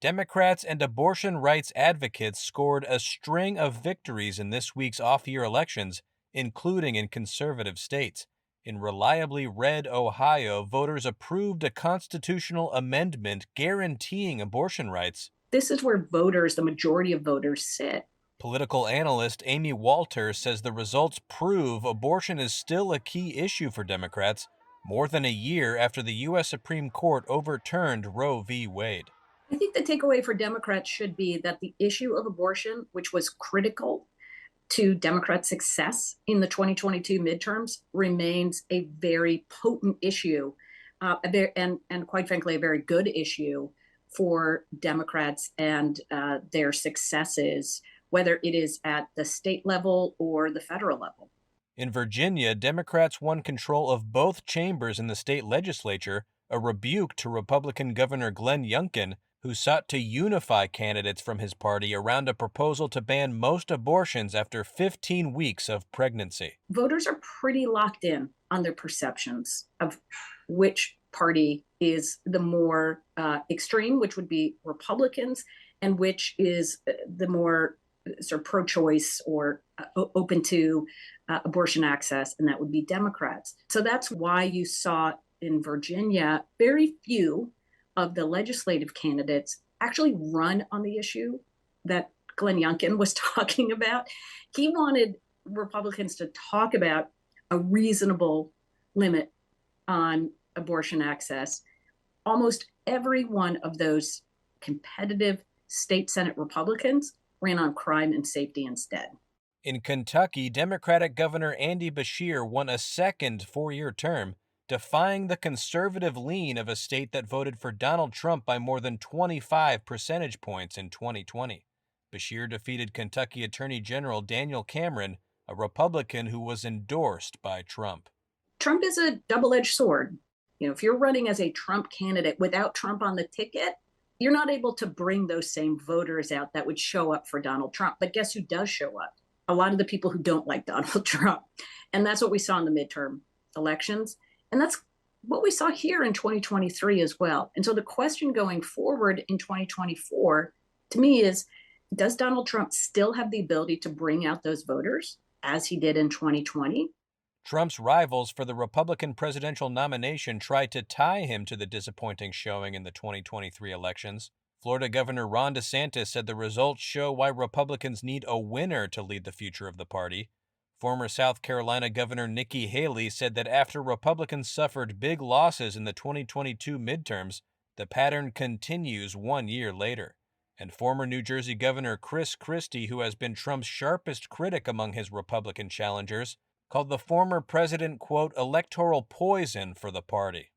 Democrats and abortion rights advocates scored a string of victories in this week's off-year elections, including in conservative states. In reliably red Ohio, voters approved a constitutional amendment guaranteeing abortion rights. This is where voters, the majority of voters, sit. Political analyst Amy Walters says the results prove abortion is still a key issue for Democrats, more than a year after the U.S. Supreme Court overturned Roe v. Wade. I think the takeaway for Democrats should be that the issue of abortion, which was critical to Democrat success in the 2022 midterms, remains a very potent issue, and quite frankly, a very good issue for Democrats and their successes, whether it is at the state level or the federal level. In Virginia, Democrats won control of both chambers in the state legislature, a rebuke to Republican Governor Glenn Youngkin, who sought to unify candidates from his party around a proposal to ban most abortions after 15 weeks of pregnancy. Voters are pretty locked in on their perceptions of which party is the more extreme, which would be Republicans, and which is the more sort of pro-choice or open to abortion access, and that would be Democrats. So that's why you saw in Virginia very few of the legislative candidates actually run on the issue that Glenn Youngkin was talking about. He wanted Republicans to talk about a reasonable limit on abortion access. Almost every one of those competitive state Senate Republicans ran on crime and safety instead. In Kentucky, Democratic Governor Andy Beshear won a second four-year term, defying the conservative lean of a state that voted for Donald Trump by more than 25 percentage points in 2020. Beshear defeated Kentucky Attorney General Daniel Cameron, a Republican who was endorsed by Trump. Trump is a double-edged sword. If you're running as a Trump candidate without Trump on the ticket, you're not able to bring those same voters out that would show up for Donald Trump. But guess who does show up? A lot of the people who don't like Donald Trump. And that's what we saw in the midterm elections. And that's what we saw here in 2023 as well. And so the question going forward in 2024 to me is, does Donald Trump still have the ability to bring out those voters as he did in 2020? Trump's rivals for the Republican presidential nomination tried to tie him to the disappointing showing in the 2023 elections. Florida Governor Ron DeSantis said the results show why Republicans need a winner to lead the future of the party. Former South Carolina Governor Nikki Haley said that after Republicans suffered big losses in the 2022 midterms, the pattern continues 1 year later. And former New Jersey Governor Chris Christie, who has been Trump's sharpest critic among his Republican challengers, called the former president, quote, electoral poison for the party.